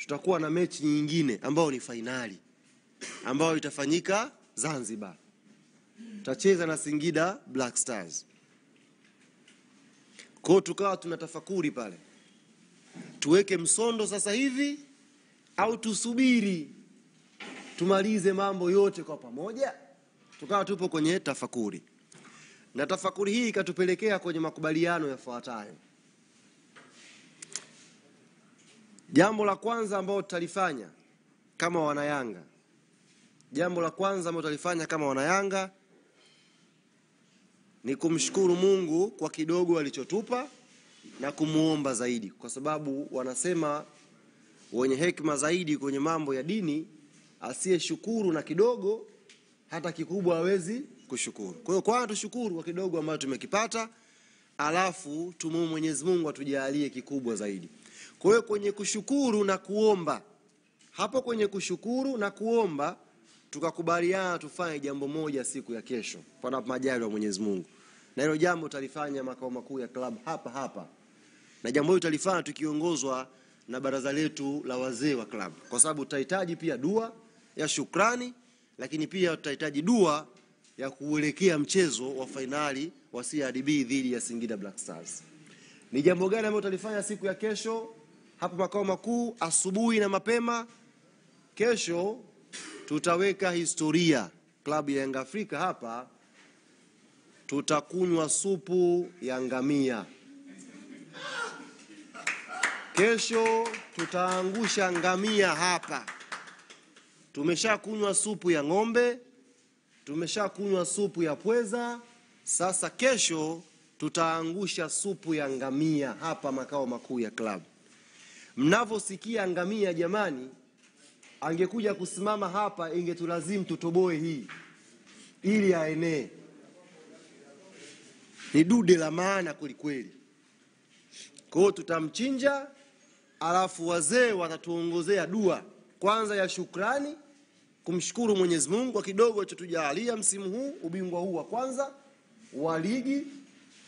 tutakuwa na mechi nyingine ambayo ni finali, ambayo itafanyika Zanzibar. Tutacheza na Singida Black Stars. Kwa tukawa tunatafakuri pale, tuweke msondo sasa hivi au tusubiri tumalize mambo yote kwa pamoja. Tukawa tupo kwenye tafakuri, na tafakuri hii ikatupelekea kwenye makubaliano yafuatayo. Jambo la kwanza ambalo tutalifanya kama wanayanga, ni kumshukuru Mungu kwa kidogo alichotupa na kumuomba zaidi, kwa sababu wanasema wenye hekima zaidi kwenye mambo ya dini, asiyeshukuru na kidogo hata kikubwa hawezi kushukuru. Kwa hiyo kwanza tushukuru kwa kidogo ambacho tumekipata, alafu tumuombe Mwenyezi Mungu atujalie kikubwa zaidi. Kwa hiyo kwenye kushukuru na kuomba, hapo kwenye kushukuru na kuomba tukakubaliana tufanye jambo moja siku ya kesho panapo majaliwa ya Mwenyezi Mungu. Na hilo jambo tutalifanya makao makuu ya club hapa. Na jambo hilo tutalifanya tukiongozwa na baraza letu la wazee wa club, kwa sababu tutahitaji pia dua ya shukrani, lakini pia tutahitaji dua ya kuelekea mchezo wa finali wa CRDB dhidi ya Singida Black Stars. Ni jambo gani ambalo tutalifanya siku ya kesho hapa makao makuu asubuhi na mapema? Kesho tutaweka historia. Klabu ya Yanga Afrika hapa tutakunywa supu ya ngamia. Kesho tutaangusha ngamia hapa. Tumeshakunywa supu ya ng'ombe, tumeshakunywa supu ya pweza, sasa kesho tutaangusha supu ya ngamia hapa makao makuu ya klabu. Mnavosikia ngamia jamani, angekuja kusimama hapa ingetulazimu tutoboe hii ili aenee. Ni dude la maana kweli. Kwa hiyo tutamchinja, alafu wazee watatuongozea dua kwanza ya shukrani, kumshukuru Mwenyezi Mungu kwa kidogo alichotujalia msimu huu, ubingwa huu wa kwanza wa ligi.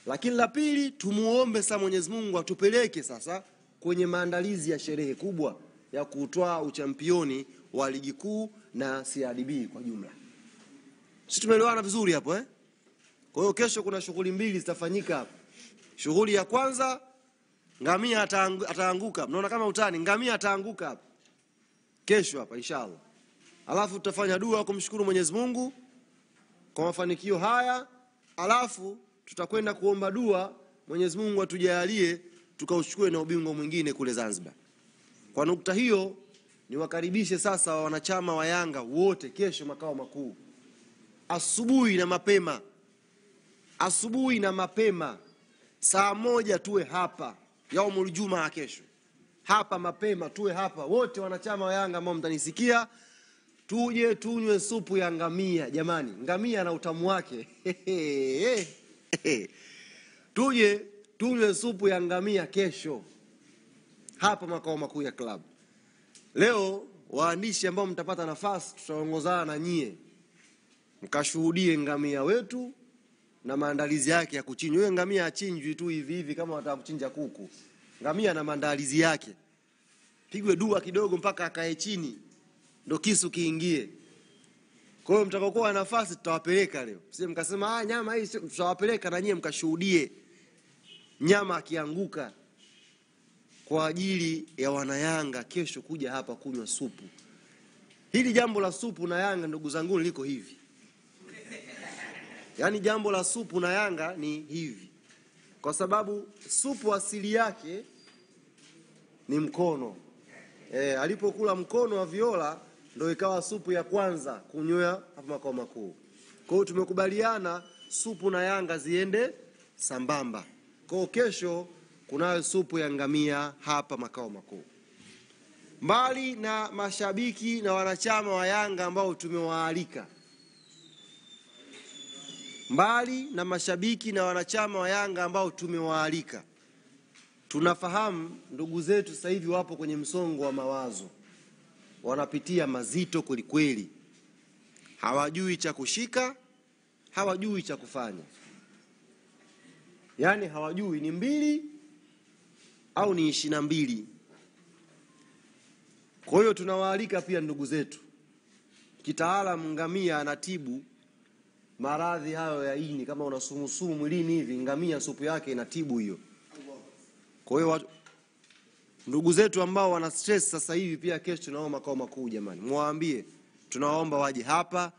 Lakini la pili, tumuombe sasa Mwenyezi Mungu atupeleke sasa kwenye maandalizi ya sherehe kubwa ya kutoa uchampioni wa ligi kuu na CRDB kwa jumla. Sisi tumeelewana vizuri hapo eh? Kwa hiyo kesho kuna shughuli mbili zitafanyika hapa. Shughuli ya kwanza, ngamia ataanguka. Mnaona kama utani, ngamia ataanguka hapa kesho hapa inshallah. Alafu tutafanya dua kumshukuru Mwenyezi Mungu kwa mafanikio haya, alafu tutakwenda kuomba dua Mwenyezi Mungu atujalie tukauchukue na ubingwa mwingine kule Zanzibar. Kwa nukta hiyo, niwakaribishe sasa wanachama wa Yanga wote kesho makao makuu. Asubuhi na mapema saa 1 tuwe hapa. Yaumul Jumaa kesho. Hapa mapema tuwe hapa wote wanachama wa Yanga ambao mtanisikia, tuje tunywe supu ya ngamia. Jamani, ngamia na utamu wake. Tuje tunywe supu ya ngamia kesho hapa makao makuu ya club. Leo waandishi ambao mtapata nafasi tutaongozana na nyie mkashuhudie ngamia wetu na maandalizi yake ya kuchinjwa. Yule ngamia achinjwi tu hivi kama wataka kuchinja kuku. Ngamia na maandalizi yake. Pigwe dua kidogo mpaka akae chini ndo kisu kiingie. Kwa hiyo mtakaokuwa na nafasi tutawapeleka leo. Sisi mkasema nyama hii tutawapeleka na nyie mkashuhudie nyama akianguka, kwa ajili ya wanayanga kesho kuja hapa kunywa supu. Hili jambo la supu na Yanga ndugu zangu liko hivi. Yaani jambo la supu na Yanga ni hivi. Kwa sababu supu asili yake ni mkono. Alipokula mkono wa Viola ndio ikawa supu ya kwanza kunywea hapa makao makuu. Kwa hiyo tumekubaliana supu na Yanga ziende sambamba. Kwa hiyo kesho kunayo supu ya ngamia hapa makao makuu. Mbali na mashabiki na wanachama wa Yanga ambao tumewaalika, tunafahamu ndugu zetu sasa hivi wapo kwenye msongo wa mawazo. Wanapitia mazito kweli. Hawajui cha kushika, hawajui cha kufanya. Yaani hawajui ni 2 au ni 22. Kwa hiyo tunawaalika pia ndugu zetu, kitaalamu ngamia anatibu maradhi hayo ya ini. Kama una sumu mwilini hivi, ngamia supu yake inatibu hiyo. Kwa hiyo ndugu zetu ambao wana stress sasa hivi, pia kesho tunao makao makuu, jamani, muwaambie tunaomba waje hapa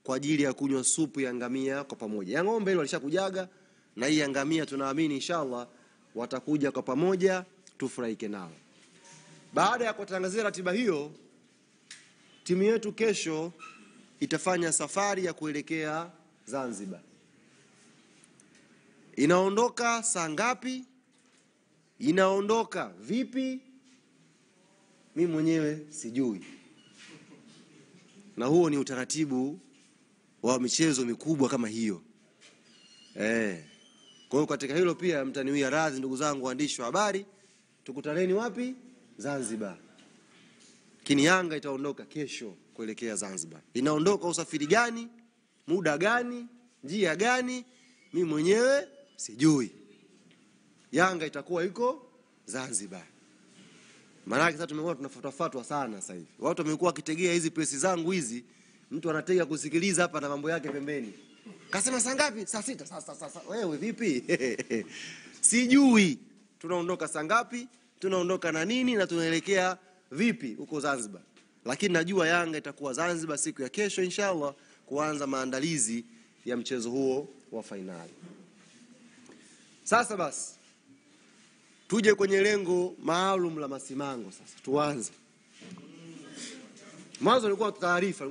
kwa ajili ya kunywa supu ya ngamia kwa pamoja. Ya ng'ombe ile walishakujaga, na hii ya ngamia tunaamini inshallah watakuja kwa pamoja, tufurahike nao. Baada ya kutangazia ratiba hiyo, timu yetu kesho itafanya safari ya kuelekea Zanzibar. Inaondoka saa ngapi? Inaondoka vipi? Mimi mwenyewe sijui. Na huo ni utaratibu wa michezo mikubwa kama hiyo. Kwa hiyo katika hilo pia mtaniwia radhi ndugu zangu waandishi wa habari, tukutaneni wapi? Zanzibar. Kini Yanga itaondoka kesho kuelekea Zanzibar. Inaondoka usafiri gani? Muda gani? Njia gani? Mimi mwenyewe sijui. Yanga itakuwa iko Zanzibar. Maana sasa tumekuwa tunafuatafuatwa sana sasa hivi. Watu wamekuwa wakitegea hizi press zangu hizi, mtu anatega kusikiliza hapa na mambo yake pembeni. Kasema saa ngapi? Saa 6. Sasa wewe vipi? Sijui. Tunaondoka saa ngapi? Tunaondoka na nini na tunaelekea vipi huko Zanzibar? Lakini najua Yanga itakuwa Zanzibar siku ya kesho inshallah kuanza maandalizi ya mchezo huo wa finali. Sasa basi tuje kwenye lengo maalum la Masimango sasa. Tuanze. Mwanzo nilikuwa taarifa,